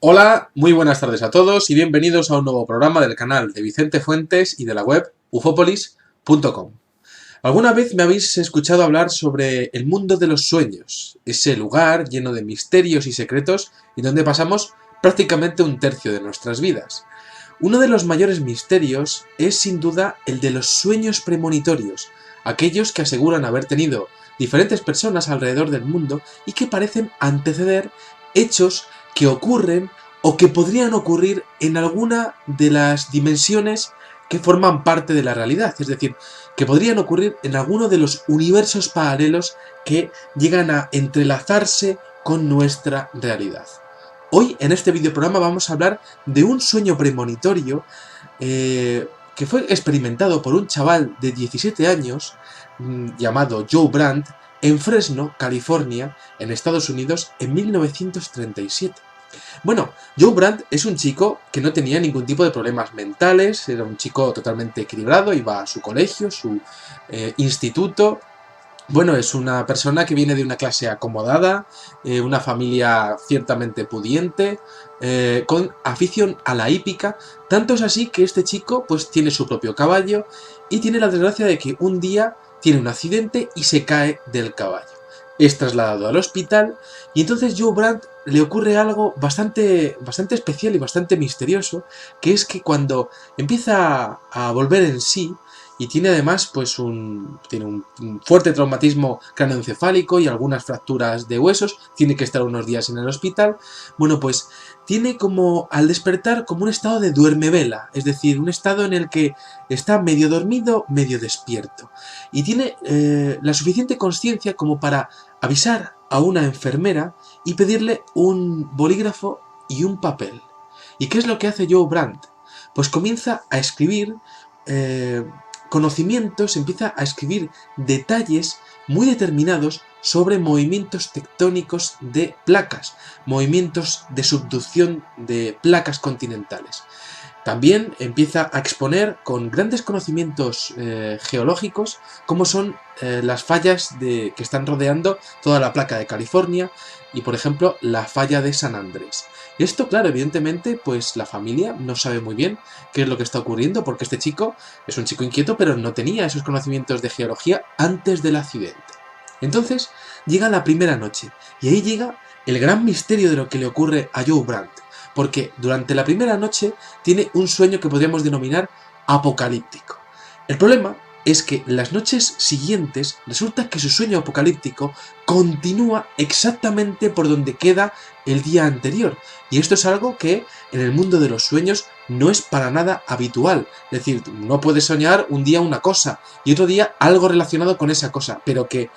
Hola, muy buenas tardes a todos y bienvenidos a un nuevo programa del canal de Vicente Fuentes y de la web ufopolis.com. ¿Alguna vez me habéis escuchado hablar sobre el mundo de los sueños? Ese lugar lleno de misterios y secretos y donde pasamos prácticamente un tercio de nuestras vidas. Uno de los mayores misterios es sin duda el de los sueños premonitorios, aquellos que aseguran haber tenido diferentes personas alrededor del mundo y que parecen anteceder hechos que ocurren o que podrían ocurrir en alguna de las dimensiones que forman parte de la realidad, es decir, que podrían ocurrir en alguno de los universos paralelos que llegan a entrelazarse con nuestra realidad. Hoy, en este videoprograma, vamos a hablar de un sueño premonitorio que fue experimentado por un chaval de 17 años llamado Joe Brandt en Fresno, California, en Estados Unidos, en 1937. Bueno, Joe Brandt es un chico que no tenía ningún tipo de problemas mentales, era un chico totalmente equilibrado, iba a su colegio, su instituto. Bueno, es una persona que viene de una clase acomodada, una familia ciertamente pudiente, con afición a la hípica. Tanto es así que este chico pues tiene su propio caballo y tiene la desgracia de que un día tiene un accidente y se cae del caballo. Es trasladado al hospital y entonces Joe Brandt le ocurre algo bastante especial y bastante misterioso, que es que cuando empieza a volver en sí, y tiene además pues tiene un fuerte traumatismo cráneoencefálico y algunas fracturas de huesos, tiene que estar unos días en el hospital. Bueno, pues tiene como al despertar como un estado de duermevela, es decir, un estado en el que está medio dormido, medio despierto, y tiene la suficiente conciencia como para avisar a una enfermera y pedirle un bolígrafo y un papel. ¿Y qué es lo que hace Joe Brandt? Pues comienza a escribir conocimientos, empieza a escribir detalles muy determinados sobre movimientos tectónicos de placas, movimientos de subducción de placas continentales. También empieza a exponer con grandes conocimientos geológicos cómo son las fallas que están rodeando toda la placa de California y, por ejemplo, la falla de San Andrés. Esto, claro, evidentemente, pues la familia no sabe muy bien qué es lo que está ocurriendo porque este chico es un chico inquieto, pero no tenía esos conocimientos de geología antes del accidente. Entonces, llega la primera noche y ahí llega el gran misterio de lo que le ocurre a Joe Brandt, porque durante la primera noche tiene un sueño que podríamos denominar apocalíptico. El problema es que las noches siguientes resulta que su sueño apocalíptico continúa exactamente por donde queda el día anterior, y esto es algo que en el mundo de los sueños no es para nada habitual. Es decir, no puedes soñar un día una cosa y otro día algo relacionado con esa cosa, pero que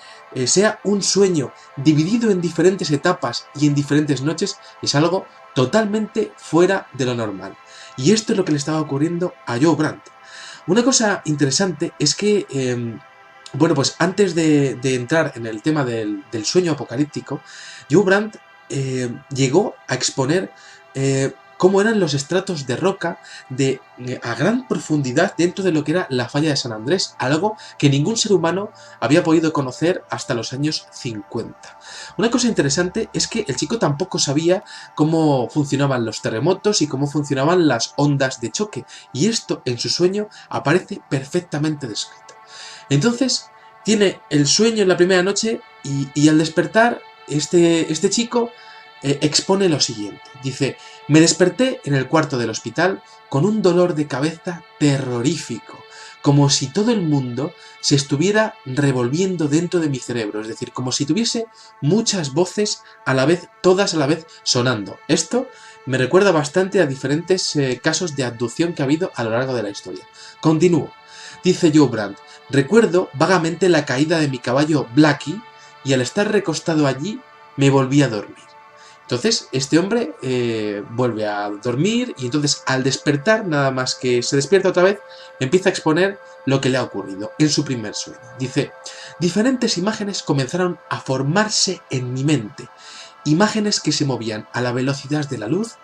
sea un sueño dividido en diferentes etapas y en diferentes noches es algo totalmente fuera de lo normal. Y esto es lo que le estaba ocurriendo a Joe Brandt. Una cosa interesante es que, bueno, pues antes de entrar en el tema del sueño apocalíptico, Joe Brandt llegó a exponer cómo eran los estratos de roca a gran profundidad dentro de lo que era la falla de San Andrés, algo que ningún ser humano había podido conocer hasta los años 50. Una cosa interesante es que el chico tampoco sabía cómo funcionaban los terremotos y cómo funcionaban las ondas de choque, y esto en su sueño aparece perfectamente descrito. Entonces, tiene el sueño en la primera noche y al despertar, este chico expone lo siguiente. Dice: me desperté en el cuarto del hospital con un dolor de cabeza terrorífico, como si todo el mundo se estuviera revolviendo dentro de mi cerebro, es decir, como si tuviese muchas voces a la vez, todas a la vez sonando. Esto me recuerda bastante a diferentes casos de abducción que ha habido a lo largo de la historia. Continúo. Dice Joe Brandt: recuerdo vagamente la caída de mi caballo Blackie y al estar recostado allí me volví a dormir. Entonces, este hombre vuelve a dormir y entonces al despertar, nada más que se despierta otra vez, empieza a exponer lo que le ha ocurrido en su primer sueño. Dice: diferentes imágenes comenzaron a formarse en mi mente, imágenes que se movían a la velocidad de la luz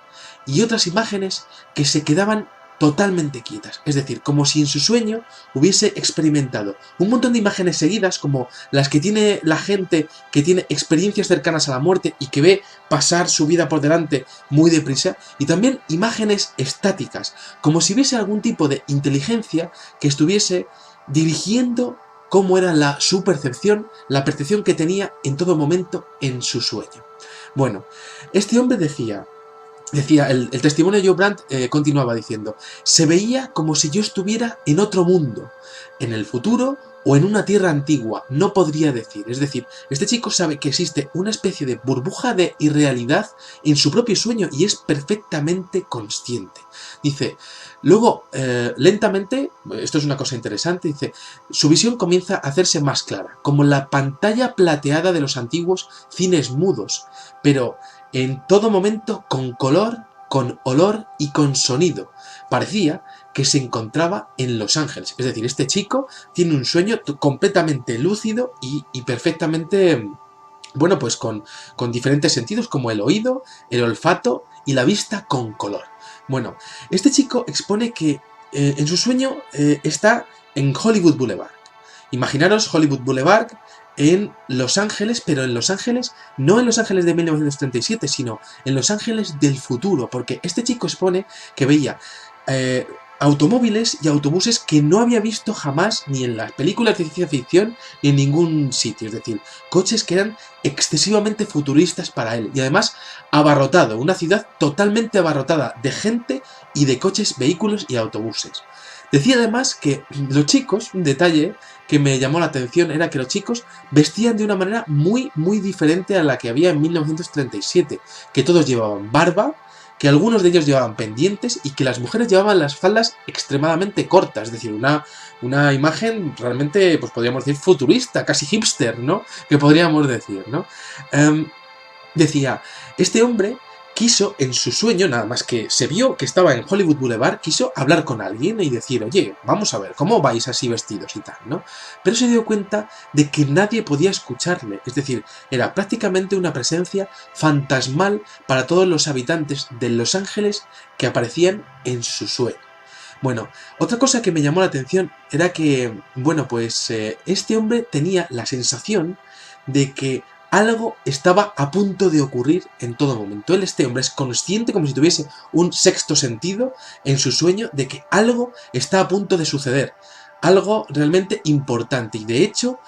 y otras imágenes que se quedaban totalmente quietas, es decir, como si en su sueño hubiese experimentado un montón de imágenes seguidas, como las que tiene la gente que tiene experiencias cercanas a la muerte y que ve pasar su vida por delante muy deprisa, y también imágenes estáticas, como si hubiese algún tipo de inteligencia que estuviese dirigiendo cómo era su percepción, la percepción que tenía en todo momento en su sueño. Bueno, este hombre decía, el testimonio de Joe Brandt continuaba diciendo: se veía como si yo estuviera en otro mundo, en el futuro o en una tierra antigua, no podría decir. Es decir, este chico sabe que existe una especie de burbuja de irrealidad en su propio sueño y es perfectamente consciente. Dice, luego, lentamente, esto es una cosa interesante, dice, su visión comienza a hacerse más clara, como la pantalla plateada de los antiguos cines mudos, pero en todo momento con color, con olor y con sonido. Parecía que se encontraba en Los Ángeles. Es decir, este chico tiene un sueño completamente lúcido y perfectamente, bueno, pues con diferentes sentidos, como el oído, el olfato y la vista con color. Bueno, este chico expone que en su sueño está en Hollywood Boulevard. Imaginaros Hollywood Boulevard en Los Ángeles, pero en Los Ángeles, no en Los Ángeles de 1937, sino en Los Ángeles del futuro, porque este chico expone que veía automóviles y autobuses que no había visto jamás ni en las películas de ciencia ficción ni en ningún sitio, es decir, coches que eran excesivamente futuristas para él, y además abarrotado, una ciudad totalmente abarrotada de gente y de coches, vehículos y autobuses. Decía además que los chicos, un detalle que me llamó la atención, era que los chicos vestían de una manera muy diferente a la que había en 1937, que todos llevaban barba, que algunos de ellos llevaban pendientes y que las mujeres llevaban las faldas extremadamente cortas, es decir, una imagen realmente, pues podríamos decir, futurista, casi hipster, ¿no? Que podríamos decir, ¿no? Decía, este hombre quiso en su sueño, nada más que se vio que estaba en Hollywood Boulevard, quiso hablar con alguien y decir, oye, vamos a ver, ¿cómo vais así vestidos y tal, no? Pero se dio cuenta de que nadie podía escucharle, es decir, era prácticamente una presencia fantasmal para todos los habitantes de Los Ángeles que aparecían en su sueño. Bueno, otra cosa que me llamó la atención era que, bueno, pues este hombre tenía la sensación de que algo estaba a punto de ocurrir en todo momento. Este hombre es consciente, como si tuviese un sexto sentido en su sueño, de que algo está a punto de suceder. Algo realmente importante. Y de hecho,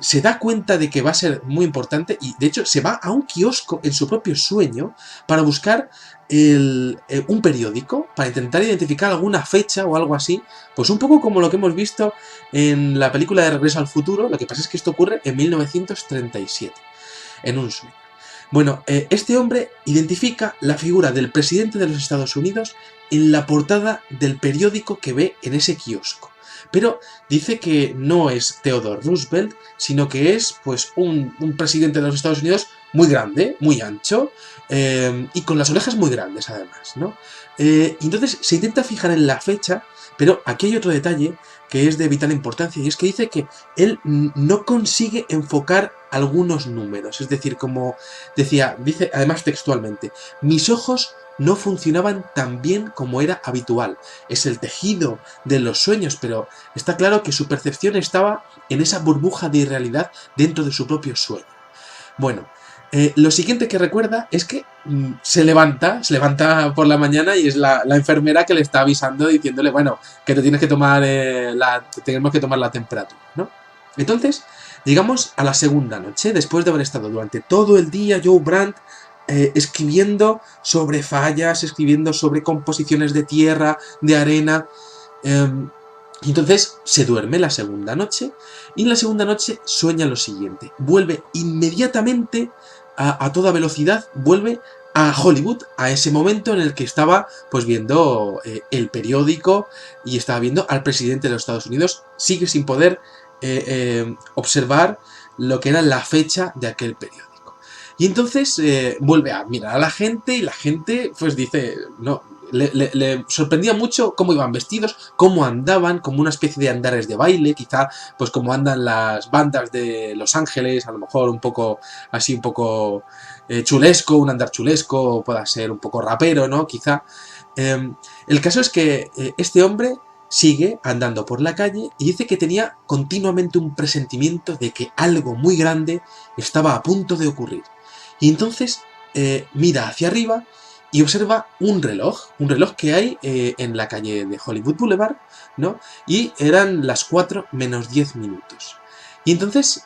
se da cuenta de que va a ser muy importante y de hecho se va a un kiosco en su propio sueño para buscar un periódico, para intentar identificar alguna fecha o algo así, pues un poco como lo que hemos visto en la película de Regreso al Futuro. Lo que pasa es que esto ocurre en 1937, en un sueño. Bueno, este hombre identifica la figura del presidente de los Estados Unidos en la portada del periódico que ve en ese kiosco. Pero dice que no es Theodore Roosevelt, sino que es pues un presidente de los Estados Unidos muy grande, muy ancho, y con las orejas muy grandes además, ¿no? Entonces se intenta fijar en la fecha, pero aquí hay otro detalle que es de vital importancia, y es que dice que él no consigue enfocar algunos números. Es decir, como decía, dice además textualmente, mis ojos no funcionaban tan bien como era habitual. Es el tejido de los sueños, pero está claro que su percepción estaba en esa burbuja de irrealidad dentro de su propio sueño. Bueno, lo siguiente que recuerda es que se levanta por la mañana y es la enfermera que le está avisando diciéndole, bueno, que te tienes que tomar tenemos que tomar la temperatura, ¿no? Entonces, llegamos a la segunda noche, después de haber estado durante todo el día Joe Brandt escribiendo sobre fallas, escribiendo sobre composiciones de tierra, de arena. Entonces se duerme la segunda noche y en la segunda noche sueña lo siguiente. Vuelve inmediatamente a toda velocidad, vuelve a Hollywood, a ese momento en el que estaba pues viendo el periódico y estaba viendo al presidente de los Estados Unidos. Sigue sin poder observar lo que era la fecha de aquel periódico. Y entonces vuelve a mirar a la gente y la gente pues dice, no, le sorprendía mucho cómo iban vestidos, cómo andaban, como una especie de andares de baile, quizá pues como andan las bandas de Los Ángeles, a lo mejor un poco así, un poco chulesco, un andar chulesco, o pueda ser un poco rapero, ¿no? Quizá. El caso es que este hombre sigue andando por la calle y dice que tenía continuamente un presentimiento de que algo muy grande estaba a punto de ocurrir. Y entonces mira hacia arriba y observa un reloj que hay en la calle de Hollywood Boulevard, ¿no? Y eran las 4 menos 10 minutos. Y entonces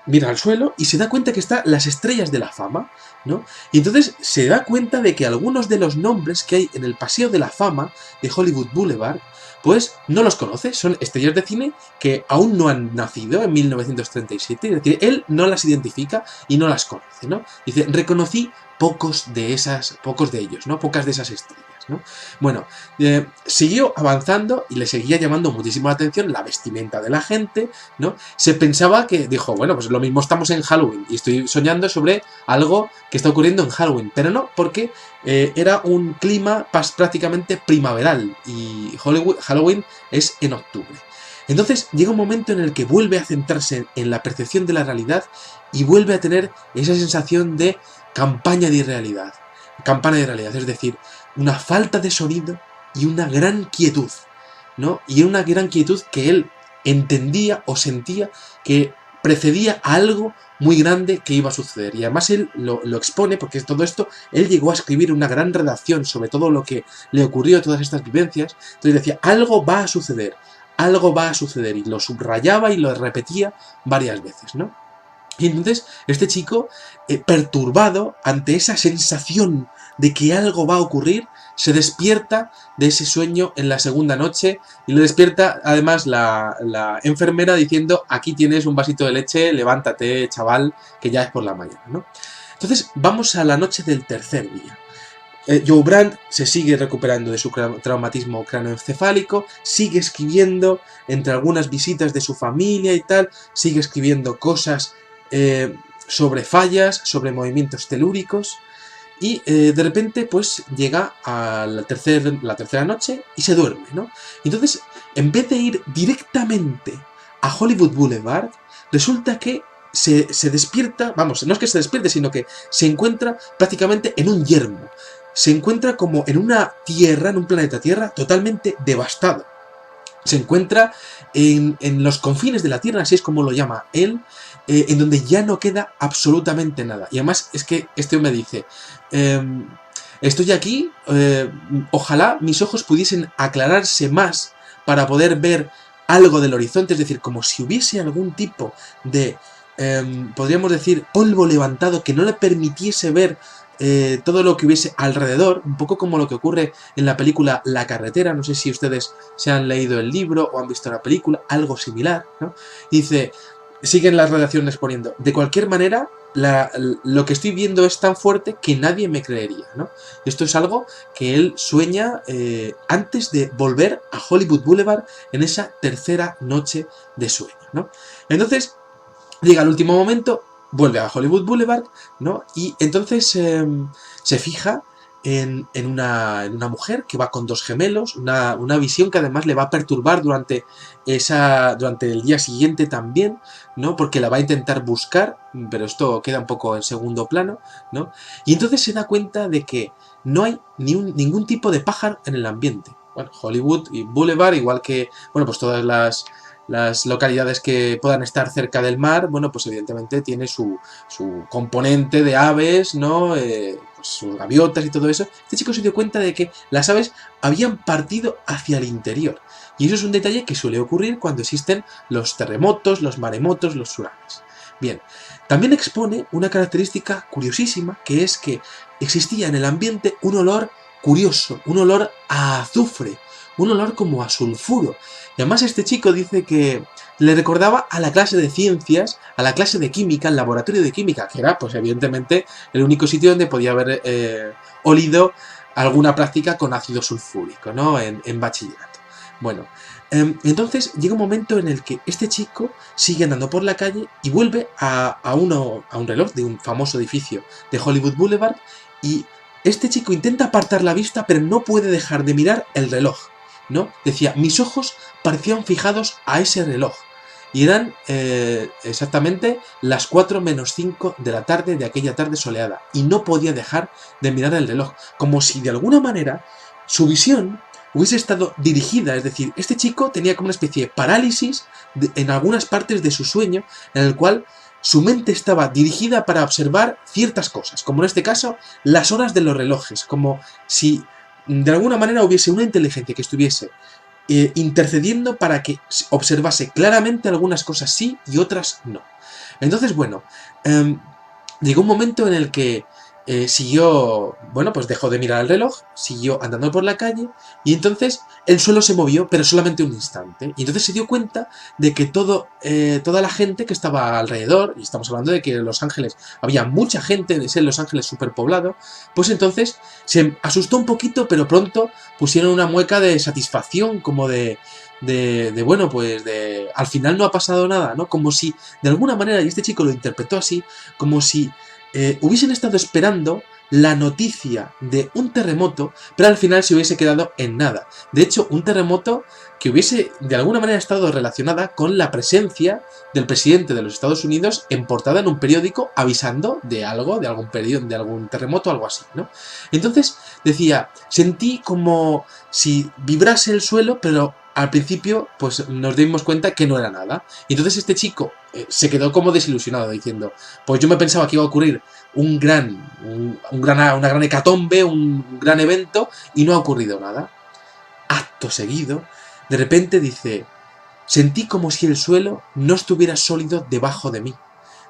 mira al suelo y se da cuenta que están las estrellas de la fama, ¿no? Y entonces se da cuenta de que algunos de los nombres que hay en el Paseo de la Fama de Hollywood Boulevard, pues no los conoce, son estrellas de cine que aún no han nacido en 1937, es decir, él no las identifica y no las conoce, ¿no? Dice, reconocí pocos de ellos, ¿no? Pocas de esas estrellas, ¿no? Bueno, siguió avanzando y le seguía llamando muchísimo la atención la vestimenta de la gente, ¿no? Se pensaba que, dijo, bueno, pues lo mismo estamos en Halloween y estoy soñando sobre algo que está ocurriendo en Halloween, pero no, porque era un clima prácticamente primaveral y Halloween es en octubre. Entonces llega un momento en el que vuelve a centrarse en la percepción de la realidad y vuelve a tener esa sensación de campana de realidad, es decir, una falta de sonido y una gran quietud, ¿no? Y una gran quietud que él entendía o sentía que precedía a algo muy grande que iba a suceder. Y además él lo expone, porque todo esto, él llegó a escribir una gran redacción sobre todo lo que le ocurrió, todas estas vivencias. Entonces decía, algo va a suceder, y lo subrayaba y lo repetía varias veces, ¿no? Y entonces este chico, perturbado ante esa sensación de que algo va a ocurrir, se despierta de ese sueño en la segunda noche y le despierta además la enfermera diciendo, aquí tienes un vasito de leche, levántate chaval, que ya es por la mañana, ¿no? Entonces vamos a la noche del tercer día. Joe Brandt se sigue recuperando de su traumatismo craneoencefálico, sigue escribiendo entre algunas visitas de su familia y tal, sigue escribiendo cosas sobre fallas, sobre movimientos telúricos, y de repente pues llega a la tercera noche y se duerme, ¿no? Entonces, en vez de ir directamente a Hollywood Boulevard, resulta que se despierta, vamos, no es que se despierte, sino que se encuentra prácticamente en un yermo. Se encuentra como en una tierra, en un planeta Tierra, totalmente devastado. Se encuentra en los confines de la Tierra, así es como lo llama él, en donde ya no queda absolutamente nada. Y además es que este hombre dice, estoy aquí, ojalá mis ojos pudiesen aclararse más para poder ver algo del horizonte, es decir, como si hubiese algún tipo de, podríamos decir, polvo levantado que no le permitiese ver todo lo que hubiese alrededor, un poco como lo que ocurre en la película La carretera. No sé si ustedes se han leído el libro o han visto la película, algo similar, ¿no? Dice, siguen las redacciones poniendo, de cualquier manera, lo que estoy viendo es tan fuerte que nadie me creería, ¿no? Esto es algo que él sueña antes de volver a Hollywood Boulevard en esa tercera noche de sueño, ¿no? Entonces, llega el último momento, vuelve a Hollywood Boulevard, ¿no? Y entonces se fija en una mujer que va con dos gemelos, una visión que además le va a perturbar durante el día siguiente también, ¿no? Porque la va a intentar buscar, pero esto queda un poco en segundo plano, ¿no? Y entonces se da cuenta de que no hay ningún tipo de pájaro en el ambiente. Bueno, Hollywood y Boulevard, igual que, bueno, pues todas las localidades que puedan estar cerca del mar, bueno, pues evidentemente tiene su componente de aves, ¿no? Pues sus gaviotas y todo eso. Este chico se dio cuenta de que las aves habían partido hacia el interior. Y eso es un detalle que suele ocurrir cuando existen los terremotos, los maremotos, los tsunamis. Bien, también expone una característica curiosísima, que es que existía en el ambiente un olor curioso, un olor a azufre, un olor como a sulfuro. Y además este chico dice que le recordaba a la clase de ciencias, a la clase de química, al laboratorio de química, que era, pues evidentemente, el único sitio donde podía haber olido alguna práctica con ácido sulfúrico, ¿no? En bachillerato. Bueno, entonces llega un momento en el que este chico sigue andando por la calle y vuelve a un reloj de un famoso edificio de Hollywood Boulevard y este chico intenta apartar la vista, pero no puede dejar de mirar el reloj, ¿no? Decía, mis ojos parecían fijados a ese reloj. Y eran exactamente las 4 menos 5 de la tarde de aquella tarde soleada. Y no podía dejar de mirar el reloj, como si de alguna manera su visión hubiese estado dirigida. Es decir, este chico tenía como una especie de parálisis en algunas partes de su sueño, en el cual su mente estaba dirigida para observar ciertas cosas, como en este caso las horas de los relojes, como si de alguna manera hubiese una inteligencia que estuviese intercediendo para que observase claramente algunas cosas sí y otras no. Entonces, bueno, llegó un momento en el que siguió, bueno, pues dejó de mirar el reloj, siguió andando por la calle y entonces el suelo se movió, pero solamente un instante. Y entonces se dio cuenta de que toda la gente que estaba alrededor, y estamos hablando de que en Los Ángeles había mucha gente, de ser Los Ángeles superpoblado, pues entonces se asustó un poquito, pero pronto pusieron una mueca de satisfacción, como bueno, pues al final no ha pasado nada, ¿no? Como si, de alguna manera, y este chico lo interpretó así, como si hubiesen estado esperando la noticia de un terremoto, pero al final se hubiese quedado en nada. De hecho, un terremoto que hubiese de alguna manera estado relacionada con la presencia del presidente de los Estados Unidos en portada en un periódico avisando de algo, de algún terremoto, algo así, ¿no? Entonces, decía, sentí como si vibrase el suelo, pero al principio pues nos dimos cuenta que no era nada. Y entonces este chico se quedó como desilusionado diciendo, pues yo me pensaba que iba a ocurrir una gran hecatombe, un gran evento, y no ha ocurrido nada. Acto seguido, de repente dice, sentí como si el suelo no estuviera sólido debajo de mí.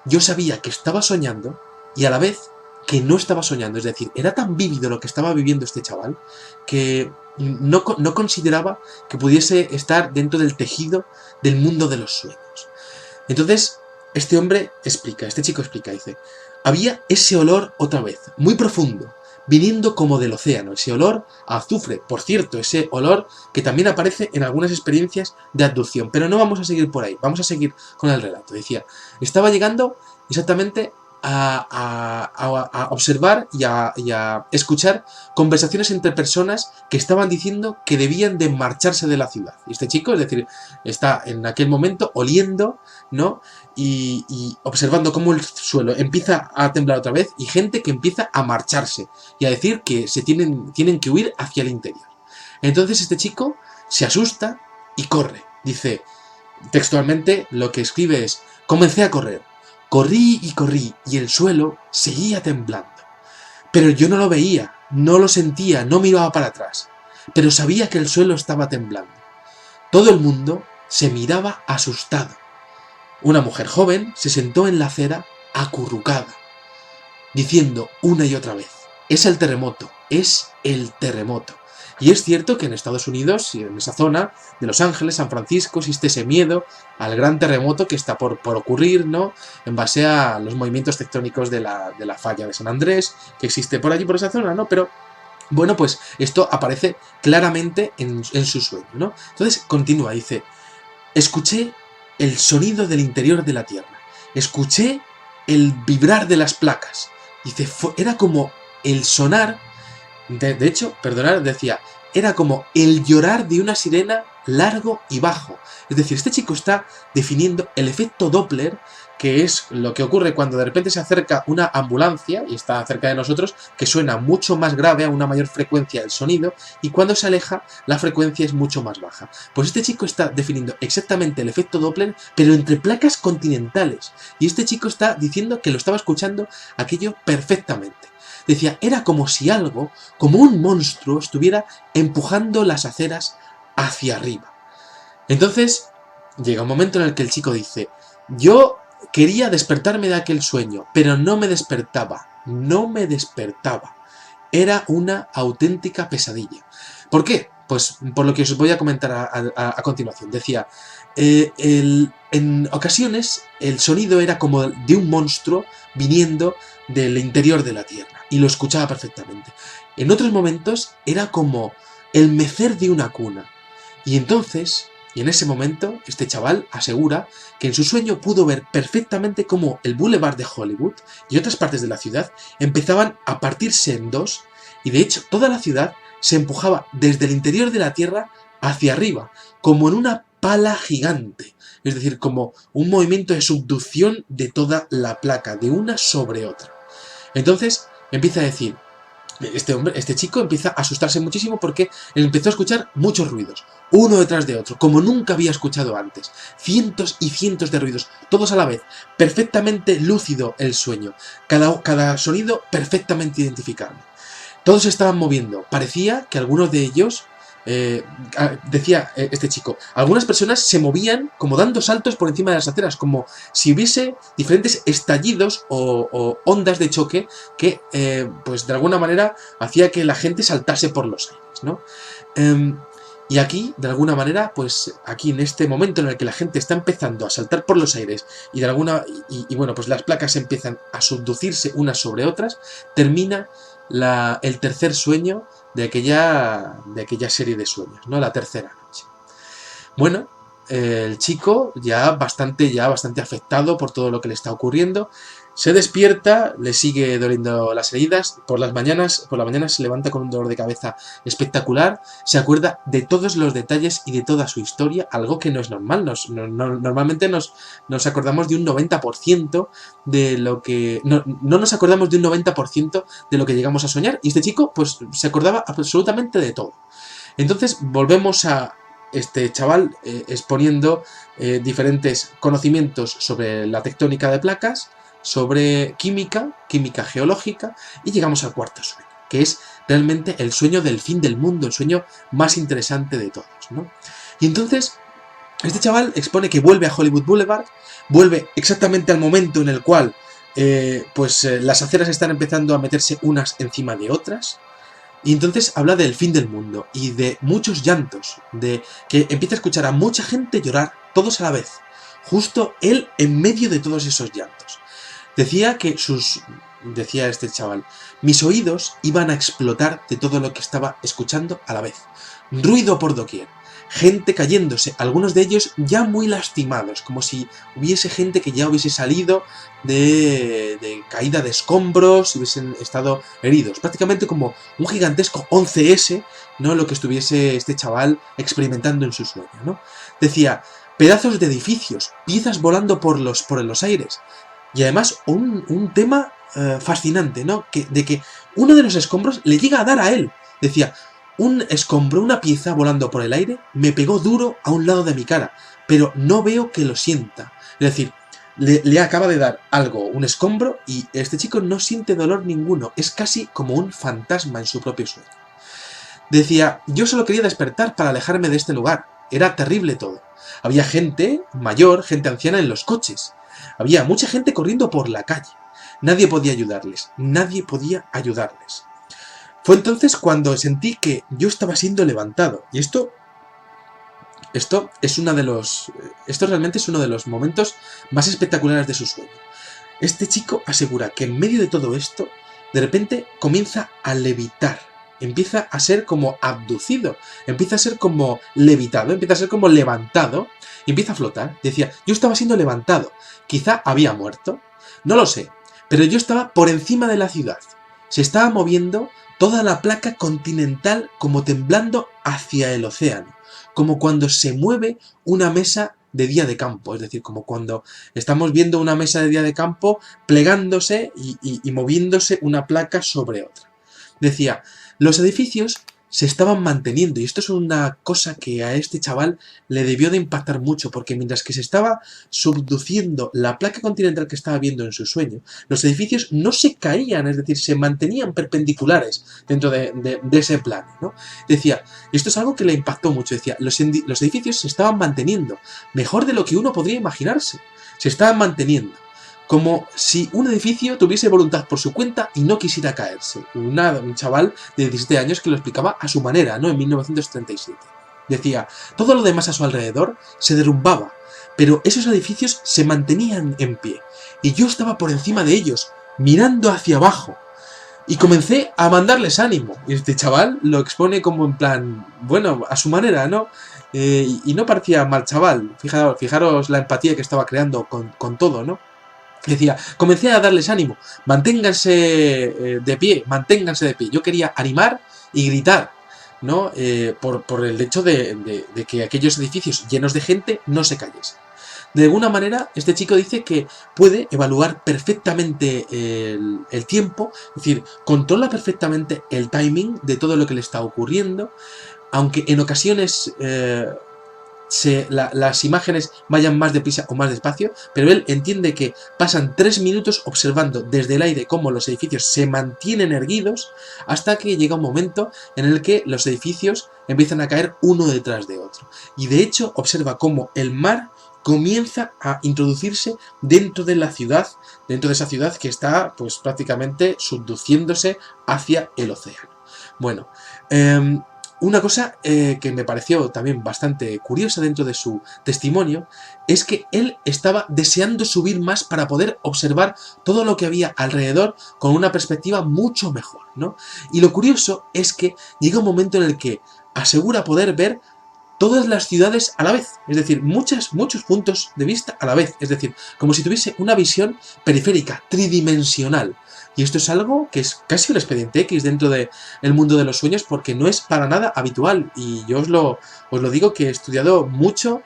Yo sabía que estaba soñando y a la vez que no estaba soñando. Es decir, era tan vívido lo que estaba viviendo este chaval que no consideraba que pudiese estar dentro del tejido del mundo de los sueños. Entonces, este chico explica, dice, había ese olor otra vez, muy profundo, viniendo como del océano, ese olor a azufre, por cierto, ese olor que también aparece en algunas experiencias de abducción, pero no vamos a seguir por ahí, vamos a seguir con el relato. Decía, estaba llegando exactamente a observar y a escuchar conversaciones entre personas que estaban diciendo que debían de marcharse de la ciudad. Y este chico, es decir, está en aquel momento oliendo, ¿no? Y observando cómo el suelo empieza a temblar otra vez y gente que empieza a marcharse y a decir que tienen que huir hacia el interior. Entonces este chico se asusta y corre. Dice, textualmente lo que escribe es, comencé a correr. Corrí y corrí y el suelo seguía temblando. Pero yo no lo veía, no lo sentía, no miraba para atrás. Pero sabía que el suelo estaba temblando. Todo el mundo se miraba asustado. Una mujer joven se sentó en la acera acurrucada, diciendo una y otra vez, es el terremoto, es el terremoto. Y es cierto que en Estados Unidos, y en esa zona de Los Ángeles, San Francisco, existe ese miedo al gran terremoto que está por ocurrir, ¿no? En base a los movimientos tectónicos de la falla de San Andrés, que existe por allí, por esa zona, ¿no? Pero, bueno, pues esto aparece claramente en su sueño, ¿no? Entonces, continúa, dice, escuché el sonido del interior de la Tierra, escuché el vibrar de las placas. Dice, era como el sonar... De hecho, perdonad, decía, era como el llorar de una sirena largo y bajo. Es decir, este chico está definiendo el efecto Doppler, que es lo que ocurre cuando de repente se acerca una ambulancia y está cerca de nosotros, que suena mucho más grave, a una mayor frecuencia el sonido, y cuando se aleja la frecuencia es mucho más baja. Pues este chico está definiendo exactamente el efecto Doppler, pero entre placas continentales. Y este chico está diciendo que lo estaba escuchando aquello perfectamente. Decía, era como si algo, como un monstruo, estuviera empujando las aceras hacia arriba. Entonces, llega un momento en el que el chico dice, yo quería despertarme de aquel sueño, pero no me despertaba. Era una auténtica pesadilla. ¿Por qué? Pues por lo que os voy a comentar a continuación. Decía, en ocasiones el sonido era como de un monstruo viniendo del interior de la Tierra, y lo escuchaba perfectamente. En otros momentos era como el mecer de una cuna. Y entonces, y en ese momento, este chaval asegura que en su sueño pudo ver perfectamente cómo el Boulevard de Hollywood y otras partes de la ciudad empezaban a partirse en dos, y de hecho toda la ciudad se empujaba desde el interior de la Tierra hacia arriba, como en una pala gigante, es decir, como un movimiento de subducción de toda la placa, de una sobre otra. Entonces empieza a decir, este chico empieza a asustarse muchísimo porque empezó a escuchar muchos ruidos, uno detrás de otro, como nunca había escuchado antes. Cientos y cientos de ruidos, todos a la vez, perfectamente lúcido el sueño, cada sonido perfectamente identificable. Todos se estaban moviendo, parecía que algunos de ellos, decía este chico, algunas personas se movían como dando saltos por encima de las aceras, como si hubiese diferentes estallidos o ondas de choque que, pues de alguna manera, hacía que la gente saltase por los aires, ¿no? Y aquí, de alguna manera, pues aquí en este momento en el que la gente está empezando a saltar por los aires y bueno, pues las placas empiezan a subducirse unas sobre otras, termina el tercer sueño de aquella serie de sueños, ¿no? La tercera noche. Bueno, el chico ya bastante afectado por todo lo que le está ocurriendo, se despierta, le sigue doliendo las heridas, por la mañana se levanta con un dolor de cabeza espectacular, se acuerda de todos los detalles y de toda su historia, algo que no es normal. Normalmente nos acordamos de un 90% de lo que... No nos acordamos de un 90% de lo que llegamos a soñar, y este chico pues se acordaba absolutamente de todo. Entonces volvemos a este chaval exponiendo diferentes conocimientos sobre la tectónica de placas, sobre química geológica, y llegamos al cuarto sueño, que es realmente el sueño del fin del mundo, el sueño más interesante de todos, ¿no? Y entonces este chaval expone que vuelve a Hollywood Boulevard, vuelve exactamente al momento en el cual las aceras están empezando a meterse unas encima de otras, y entonces habla del fin del mundo y de muchos llantos, de que empieza a escuchar a mucha gente llorar, todos a la vez, justo él en medio de todos esos llantos. Decía este chaval, mis oídos iban a explotar de todo lo que estaba escuchando a la vez. Ruido por doquier, gente cayéndose, algunos de ellos ya muy lastimados, como si hubiese gente que ya hubiese salido de caída de escombros y hubiesen estado heridos. Prácticamente como un gigantesco 11S, ¿no? Lo que estuviese este chaval experimentando en su sueño, ¿no? Decía, pedazos de edificios, piezas volando por los aires. Y además un tema fascinante, ¿no? De que uno de los escombros le llega a dar a él. Decía, un escombro, una pieza volando por el aire, me pegó duro a un lado de mi cara, pero no veo que lo sienta. Es decir, le acaba de dar algo, un escombro, y este chico no siente dolor ninguno. Es casi como un fantasma en su propio sueño. Decía, yo solo quería despertar para alejarme de este lugar. Era terrible todo. Había gente mayor, gente anciana en los coches. Había mucha gente corriendo por la calle. Nadie podía ayudarles. Fue entonces cuando sentí que yo estaba siendo levantado. Y esto realmente es uno de los momentos más espectaculares de su sueño. Este chico asegura que en medio de todo esto, de repente comienza a levitar. Empieza a ser como abducido, empieza a ser como levitado, empieza a ser como levantado y empieza a flotar. Decía, yo estaba siendo levantado, quizá había muerto, no lo sé, pero yo estaba por encima de la ciudad. Se estaba moviendo toda la placa continental como temblando hacia el océano, como cuando se mueve una mesa de día de campo, es decir, como cuando estamos viendo una mesa de día de campo plegándose y moviéndose una placa sobre otra. Decía, los edificios se estaban manteniendo, y esto es una cosa que a este chaval le debió de impactar mucho, porque mientras que se estaba subduciendo la placa continental que estaba viendo en su sueño, los edificios no se caían, es decir, se mantenían perpendiculares dentro de ese plano, ¿no? Decía, y esto es algo que le impactó mucho, decía, los edificios se estaban manteniendo, mejor de lo que uno podría imaginarse, se estaban manteniendo. Como si un edificio tuviese voluntad por su cuenta y no quisiera caerse. Un chaval de 17 años que lo explicaba a su manera, ¿no? En 1937. Decía, todo lo demás a su alrededor se derrumbaba, pero esos edificios se mantenían en pie. Y yo estaba por encima de ellos, mirando hacia abajo. Y comencé a mandarles ánimo. Y este chaval lo expone como en plan, bueno, a su manera, ¿no? Y no parecía mal chaval. Fijaros la empatía que estaba creando con todo, ¿no? Decía, comencé a darles ánimo, manténganse de pie. Yo quería animar y gritar, ¿no? Por el hecho de que aquellos edificios llenos de gente no se cayesen. De alguna manera, este chico dice que puede evaluar perfectamente el tiempo, es decir, controla perfectamente el timing de todo lo que le está ocurriendo, aunque en ocasiones las imágenes vayan más deprisa o más despacio, pero él entiende que pasan 3 minutos observando desde el aire cómo los edificios se mantienen erguidos hasta que llega un momento en el que los edificios empiezan a caer uno detrás de otro. Y de hecho observa cómo el mar comienza a introducirse dentro de la ciudad, dentro de esa ciudad que está pues prácticamente subduciéndose hacia el océano. Bueno, una cosa que me pareció también bastante curiosa dentro de su testimonio es que él estaba deseando subir más para poder observar todo lo que había alrededor con una perspectiva mucho mejor, ¿no? Y lo curioso es que llega un momento en el que asegura poder ver todas las ciudades a la vez, es decir, muchos puntos de vista a la vez, es decir, como si tuviese una visión periférica, tridimensional. Y esto es algo que es casi un expediente X dentro del mundo de los sueños porque no es para nada habitual. Y yo os lo digo que he estudiado mucha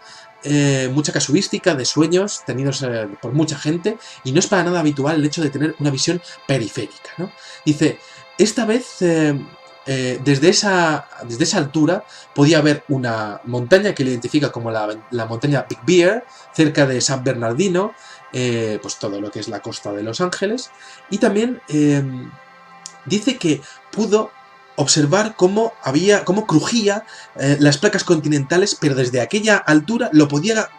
casuística de sueños tenidos por mucha gente y no es para nada habitual el hecho de tener una visión periférica, ¿no? Dice, esta vez desde esa altura podía ver una montaña que le identifica como la montaña Big Bear, cerca de San Bernardino, pues todo lo que es la costa de Los Ángeles, y también dice que pudo observar cómo crujía las placas continentales, pero desde aquella altura lo podía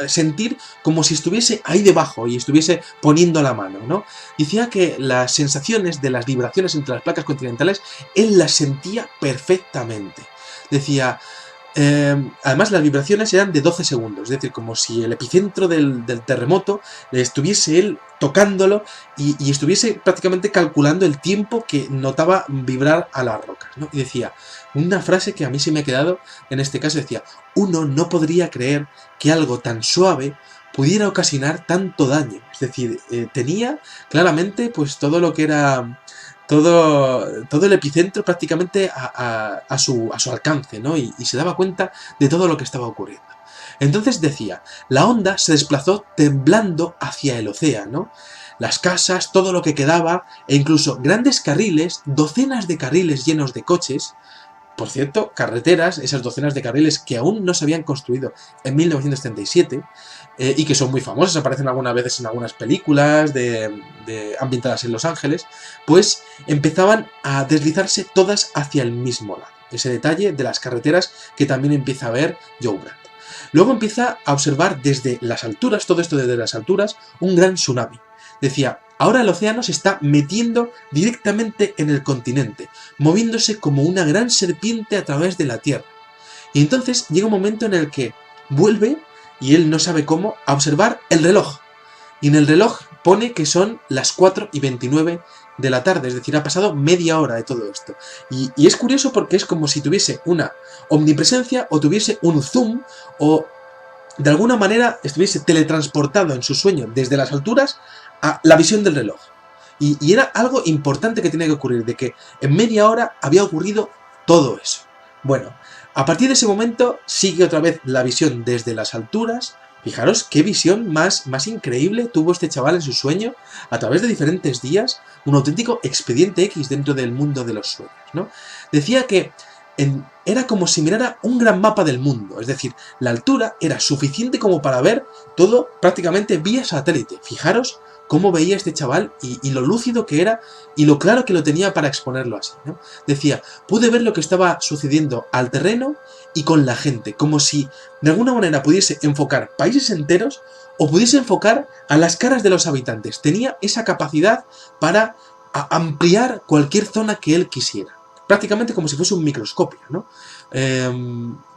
sentir como si estuviese ahí debajo y estuviese poniendo la mano, ¿no? Decía que las sensaciones de las vibraciones entre las placas continentales él las sentía perfectamente. Decía, además las vibraciones eran de 12 segundos, es decir, como si el epicentro del terremoto estuviese él tocándolo y estuviese prácticamente calculando el tiempo que notaba vibrar a las rocas, ¿no? Y decía, una frase que a mí se me ha quedado en este caso, decía, uno no podría creer que algo tan suave pudiera ocasionar tanto daño. Es decir, tenía claramente pues todo lo que era todo el epicentro prácticamente a su alcance, ¿no? Y se daba cuenta de todo lo que estaba ocurriendo. Entonces decía, la onda se desplazó temblando hacia el océano, las casas, todo lo que quedaba, e incluso grandes carriles, docenas de carriles llenos de coches. Por cierto, carreteras, esas docenas de carriles que aún no se habían construido en 1937 y que son muy famosas, aparecen algunas veces en algunas películas ambientadas en Los Ángeles, pues empezaban a deslizarse todas hacia el mismo lado. Ese detalle de las carreteras que también empieza a ver Joe Brandt. Luego empieza a observar desde las alturas, todo esto desde las alturas, un gran tsunami. Decía, ahora el océano se está metiendo directamente en el continente, moviéndose como una gran serpiente a través de la Tierra. Y entonces llega un momento en el que vuelve, y él no sabe cómo, a observar el reloj. Y en el reloj pone que son las 4:29 de la tarde, es decir, ha pasado media hora de todo esto. Y es curioso porque es como si tuviese una omnipresencia o tuviese un zoom o de alguna manera estuviese teletransportado en su sueño desde las alturas a la visión del reloj. Y era algo importante que tenía que ocurrir, de que en media hora había ocurrido todo eso. Bueno, a partir de ese momento sigue otra vez la visión desde las alturas. Fijaros qué visión más increíble tuvo este chaval en su sueño, a través de diferentes días, un auténtico expediente X dentro del mundo de los sueños, ¿no? Decía que era como si mirara un gran mapa del mundo, es decir, la altura era suficiente como para ver todo prácticamente vía satélite. Fijaros cómo veía este chaval y lo lúcido que era y lo claro que lo tenía para exponerlo así, ¿no? Decía, pude ver lo que estaba sucediendo al terreno y con la gente, como si de alguna manera pudiese enfocar países enteros o pudiese enfocar a las caras de los habitantes. Tenía esa capacidad para ampliar cualquier zona que él quisiera. Prácticamente como si fuese un microscopio, ¿no?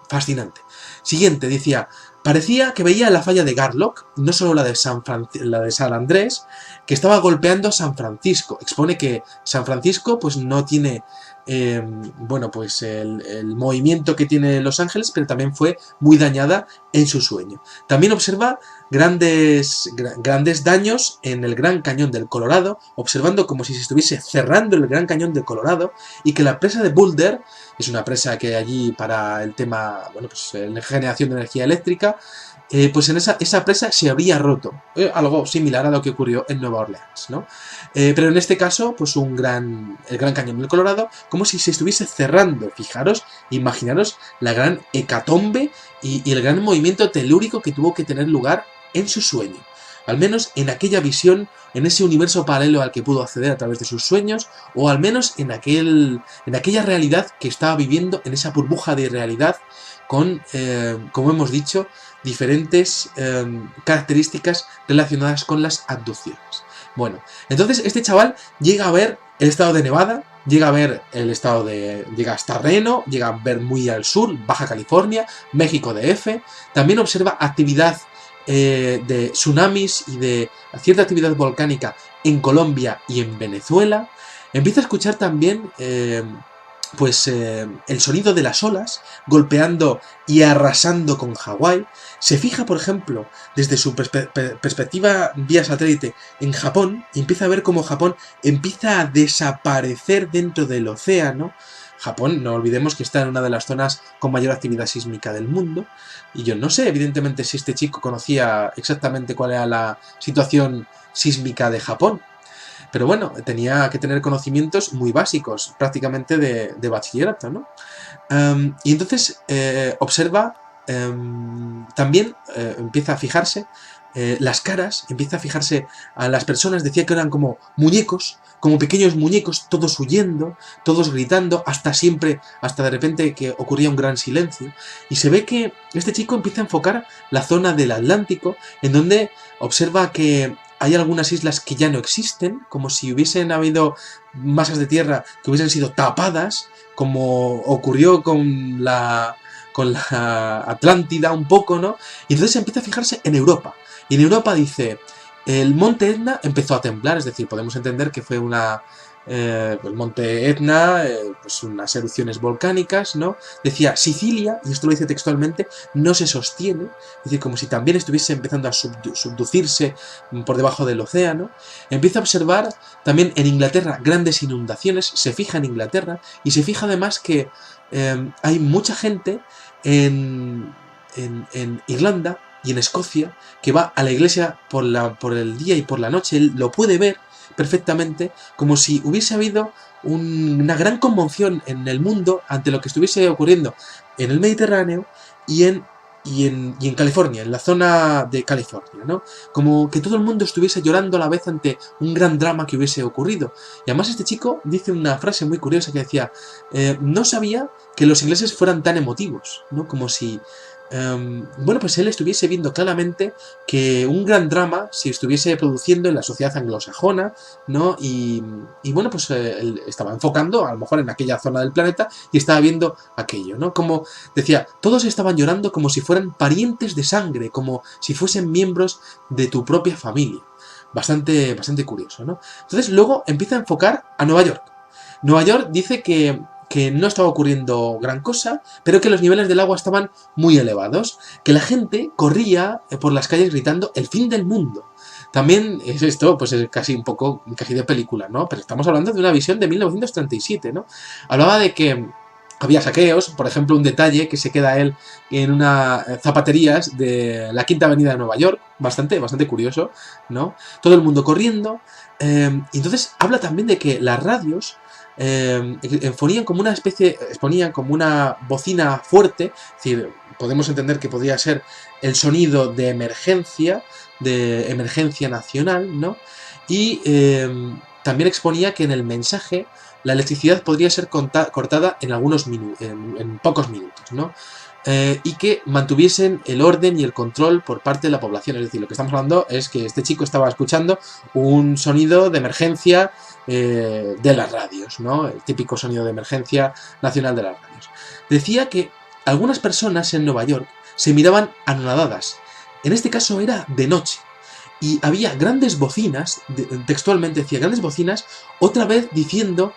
Fascinante. Siguiente, decía, parecía que veía la falla de Garlock, no solo la de San Andrés, que estaba golpeando San Francisco. Expone que San Francisco pues no tiene bueno, pues el movimiento que tiene Los Ángeles, pero también fue muy dañada en su sueño. También observa grandes daños en el Gran Cañón del Colorado, observando como si se estuviese cerrando el Gran Cañón del Colorado, y que la presa de Boulder, es una presa que hay allí para el tema, bueno, pues la generación de energía eléctrica, pues en esa presa se habría roto, algo similar a lo que ocurrió en Nueva Orleans, ¿no? Pero en este caso, pues el Gran Cañón del Colorado, como si se estuviese cerrando. Fijaros, imaginaros la gran hecatombe y el gran movimiento telúrico que tuvo que tener lugar en su sueño. Al menos en aquella visión, en ese universo paralelo al que pudo acceder a través de sus sueños, o al menos en aquella realidad que estaba viviendo, en esa burbuja de realidad con, como hemos dicho, diferentes características relacionadas con las abducciones. Bueno, entonces este chaval llega a ver el estado de Nevada, llega hasta Reno, llega a ver muy al sur, Baja California, México DF, también observa actividad de tsunamis y de cierta actividad volcánica en Colombia y en Venezuela. Empieza a escuchar también el sonido de las olas golpeando y arrasando con Hawái. Se fija, por ejemplo, desde su perspectiva vía satélite en Japón, y empieza a ver cómo Japón empieza a desaparecer dentro del océano. Japón, no olvidemos que está en una de las zonas con mayor actividad sísmica del mundo, y yo no sé, evidentemente, si este chico conocía exactamente cuál era la situación sísmica de Japón. Pero bueno, tenía que tener conocimientos muy básicos, prácticamente de bachillerato, ¿no? Y entonces observa, también empieza a fijarse las caras, empieza a fijarse a las personas, decía que eran como muñecos, como pequeños muñecos, todos huyendo, todos gritando, hasta de repente que ocurría un gran silencio. Y se ve que este chico empieza a enfocar la zona del Atlántico, en donde observa que hay algunas islas que ya no existen, como si hubiesen habido masas de tierra que hubiesen sido tapadas, como ocurrió con la Atlántida un poco, ¿no? Y entonces empieza a fijarse en Europa. Y en Europa dice, el monte Etna empezó a temblar, es decir, podemos entender que fue el monte Etna, pues unas erupciones volcánicas, ¿no? Decía, Sicilia, y esto lo dice textualmente, no se sostiene, es decir, como si también estuviese empezando a subducirse por debajo del océano. Empieza a observar también en Inglaterra grandes inundaciones, se fija en Inglaterra, y se fija además que hay mucha gente en Irlanda y en Escocia que va a la iglesia por el día y por la noche. Él lo puede ver perfectamente, como si hubiese habido una gran conmoción en el mundo ante lo que estuviese ocurriendo en el Mediterráneo y en California, en la zona de California, ¿no? Como que todo el mundo estuviese llorando a la vez ante un gran drama que hubiese ocurrido. Y además este chico dice una frase muy curiosa que decía, no sabía que los ingleses fueran tan emotivos, ¿no? Como si pues él estuviese viendo claramente que un gran drama se estuviese produciendo en la sociedad anglosajona, ¿no? Y bueno, pues él estaba enfocando a lo mejor en aquella zona del planeta y estaba viendo aquello, ¿no? Como decía, todos estaban llorando como si fueran parientes de sangre, como si fuesen miembros de tu propia familia. Bastante curioso, ¿no? Entonces luego empieza a enfocar a Nueva York. Nueva York dice que no estaba ocurriendo gran cosa, pero que los niveles del agua estaban muy elevados, que la gente corría por las calles gritando el fin del mundo. También es esto, pues es casi de película, ¿no? Pero estamos hablando de una visión de 1937, ¿no? Hablaba de que había saqueos, por ejemplo, un detalle que se queda él en unas zapaterías de la Quinta Avenida de Nueva York, bastante curioso, ¿no? Todo el mundo corriendo. Entonces habla también de que las radios exponían como una bocina fuerte, es decir, podemos entender que podría ser el sonido de emergencia nacional, ¿no? Y también exponía que en el mensaje la electricidad podría ser cortada en pocos minutos, ¿no? Y que mantuviesen el orden y el control por parte de la población. Es decir, lo que estamos hablando es que este chico estaba escuchando un sonido de emergencia de las radios, ¿no? El típico sonido de emergencia nacional de las radios. Decía que algunas personas en Nueva York se miraban anonadadas. En este caso era de noche. Y había grandes bocinas, textualmente decía, grandes bocinas, otra vez diciendo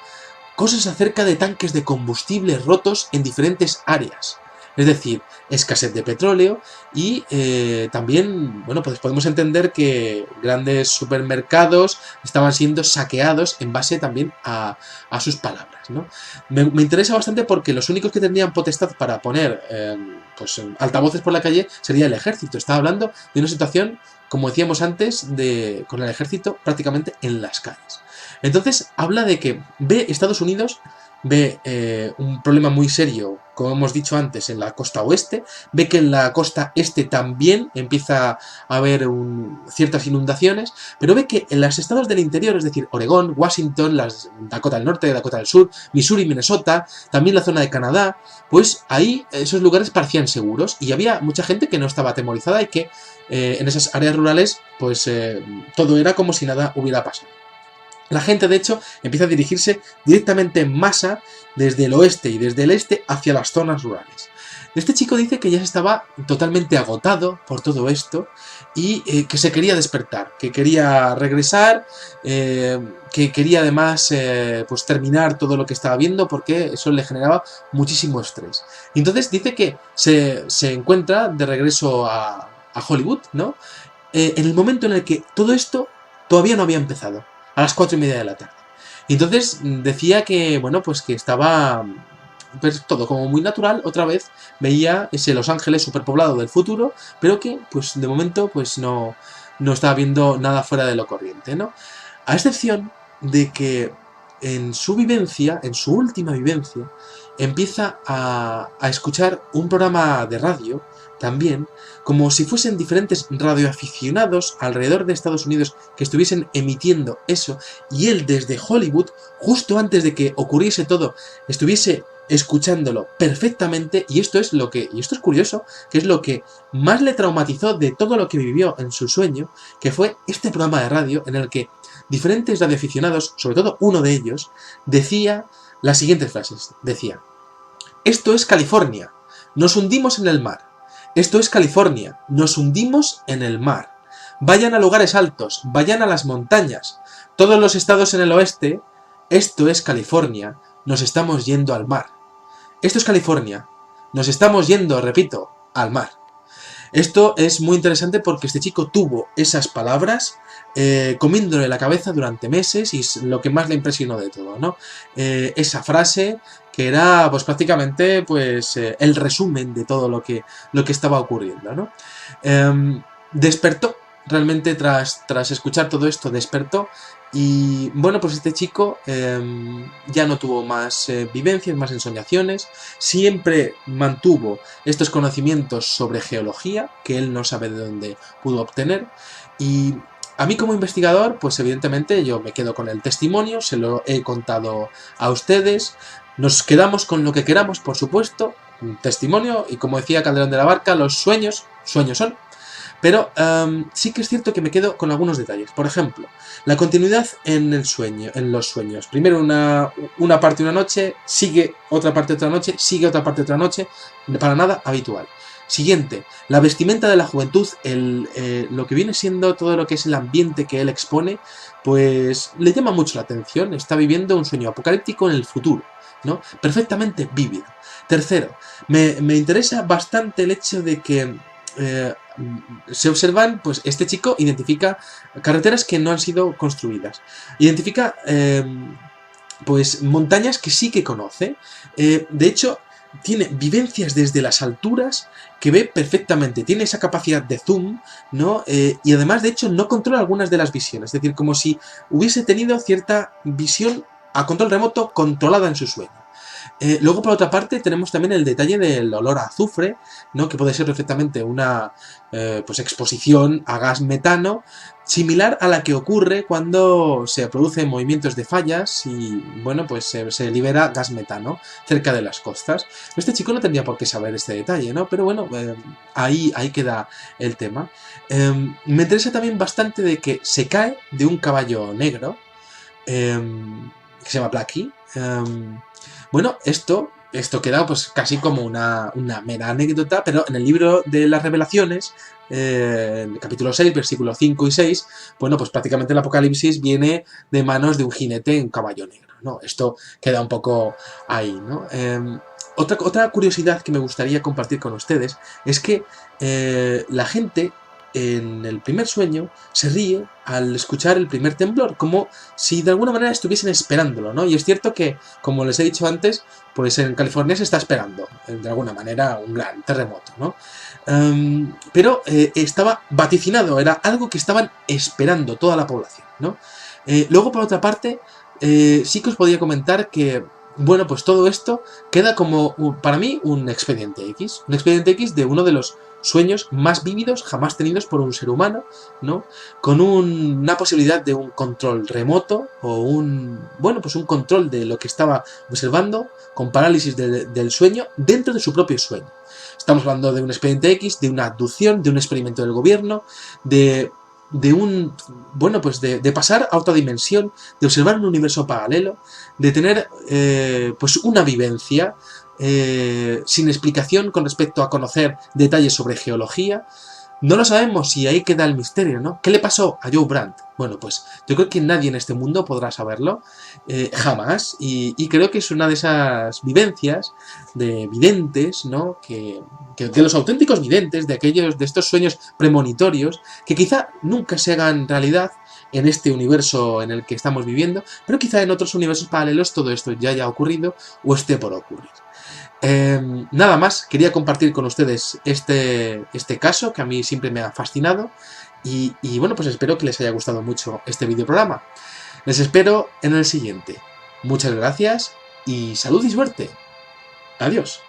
cosas acerca de tanques de combustible rotos en diferentes áreas. Es decir, escasez de petróleo y también, bueno, pues podemos entender que grandes supermercados estaban siendo saqueados en base también a sus palabras, ¿no? Me interesa bastante porque los únicos que tendrían potestad para poner pues, altavoces por la calle sería el ejército. Estaba hablando de una situación, como decíamos antes, con el ejército prácticamente en las calles. Entonces habla de que ve Estados Unidos, ve un problema muy serio, como hemos dicho antes, en la costa oeste, ve que en la costa este también empieza a haber ciertas inundaciones, pero ve que en los estados del interior, es decir, Oregón, Washington, las Dakota del Norte, Dakota del Sur, Missouri, Minnesota, también la zona de Canadá, pues ahí esos lugares parecían seguros y había mucha gente que no estaba atemorizada y que en esas áreas rurales pues todo era como si nada hubiera pasado. La gente, de hecho, empieza a dirigirse directamente en masa desde el oeste y desde el este hacia las zonas rurales. Este chico dice que ya se estaba totalmente agotado por todo esto y que se quería despertar, que quería regresar, que quería además pues terminar todo lo que estaba viendo porque eso le generaba muchísimo estrés. Y entonces dice que se encuentra de regreso a Hollywood, ¿no? En el momento en el que todo esto todavía no había empezado, a las 4:30 de la tarde. Y entonces decía que, bueno, pues que estaba pues todo como muy natural, otra vez veía ese Los Ángeles superpoblado del futuro, pero que pues de momento pues no estaba viendo nada fuera de lo corriente, ¿no? A excepción de que en su vivencia, en su última vivencia, empieza a escuchar un programa de radio también, como si fuesen diferentes radioaficionados alrededor de Estados Unidos que estuviesen emitiendo eso, y él desde Hollywood, justo antes de que ocurriese todo, estuviese escuchándolo perfectamente, y esto es curioso, que es lo que más le traumatizó de todo lo que vivió en su sueño, que fue este programa de radio en el que diferentes radioaficionados, sobre todo uno de ellos, decía las siguientes frases. Decía: esto es California, nos hundimos en el mar. Esto es California, nos hundimos en el mar. Vayan a lugares altos, vayan a las montañas. Todos los estados en el oeste, esto es California, nos estamos yendo al mar. Esto es California, nos estamos yendo, repito, al mar. Esto es muy interesante porque este chico tuvo esas palabras comiéndole la cabeza durante meses y es lo que más le impresionó de todo, ¿no? Esa frase que era pues prácticamente pues el resumen de todo lo que estaba ocurriendo, ¿no? Despertó, realmente tras escuchar todo esto, despertó y bueno, pues este chico ya no tuvo más vivencias, más ensoñaciones, siempre mantuvo estos conocimientos sobre geología, que él no sabe de dónde pudo obtener, y a mí como investigador, pues evidentemente yo me quedo con el testimonio, se lo he contado a ustedes, nos quedamos con lo que queramos, por supuesto, un testimonio, y como decía Calderón de la Barca, los sueños son. Pero sí que es cierto que me quedo con algunos detalles. Por ejemplo, la continuidad en el sueño, en los sueños. Primero una parte de una noche, sigue otra parte de otra noche, sigue otra parte de otra noche, para nada habitual. Siguiente, la vestimenta de la juventud, lo que viene siendo todo lo que es el ambiente que él expone, pues le llama mucho la atención, está viviendo un sueño apocalíptico en el futuro, ¿no? Perfectamente vívido. Tercero, me interesa bastante el hecho de que se observan, pues este chico identifica carreteras que no han sido construidas, identifica pues montañas que sí que conoce, de hecho tiene vivencias desde las alturas que ve perfectamente, tiene esa capacidad de zoom, ¿no? Y además de hecho no controla algunas de las visiones, es decir, como si hubiese tenido cierta visión a control remoto controlada en su sueño. Luego, por otra parte, tenemos también el detalle del olor a azufre, ¿no? Que puede ser perfectamente una pues exposición a gas metano, similar a la que ocurre cuando se producen movimientos de fallas y, bueno, pues se libera gas metano cerca de las costas. Este chico no tendría por qué saber este detalle, ¿no? Pero bueno, ahí queda el tema. Me interesa también bastante de que se cae de un caballo negro, que se llama Blackie. Bueno, esto queda pues casi como una mera anécdota, pero en el libro de las revelaciones, en el capítulo 6, versículos 5 y 6, bueno, pues prácticamente el apocalipsis viene de manos de un jinete en caballo negro, no, esto queda un poco ahí, ¿no? Otra curiosidad que me gustaría compartir con ustedes es que la gente en el primer sueño se ríe al escuchar el primer temblor, como si de alguna manera estuviesen esperándolo, ¿no? Y es cierto que, como les he dicho antes, pues en California se está esperando, de alguna manera, un gran terremoto, ¿no? Pero estaba vaticinado, era algo que estaban esperando toda la población, ¿no? Luego, por otra parte, sí que os podía comentar que, bueno, pues todo esto queda como, para mí, un expediente X. Un expediente X de uno de los sueños más vívidos jamás tenidos por un ser humano, ¿no? Con una posibilidad de un control remoto o bueno, pues un control de lo que estaba observando con parálisis del sueño dentro de su propio sueño. Estamos hablando de un expediente X, de una abducción, de un experimento del gobierno, de bueno, pues de pasar a otra dimensión, de observar un universo paralelo, de tener pues una vivencia sin explicación con respecto a conocer detalles sobre geología. No lo sabemos y ahí queda el misterio, ¿no? ¿Qué le pasó a Joe Brandt? Bueno, pues yo creo que nadie en este mundo podrá saberlo, jamás, y creo que es una de esas vivencias de videntes, ¿no? De los auténticos videntes, de estos sueños premonitorios, que quizá nunca se hagan realidad en este universo en el que estamos viviendo, pero quizá en otros universos paralelos todo esto ya haya ocurrido o esté por ocurrir. Nada más, quería compartir con ustedes este caso que a mí siempre me ha fascinado y bueno, pues espero que les haya gustado mucho este videoprograma. Les espero en el siguiente. Muchas gracias y salud y suerte. Adiós.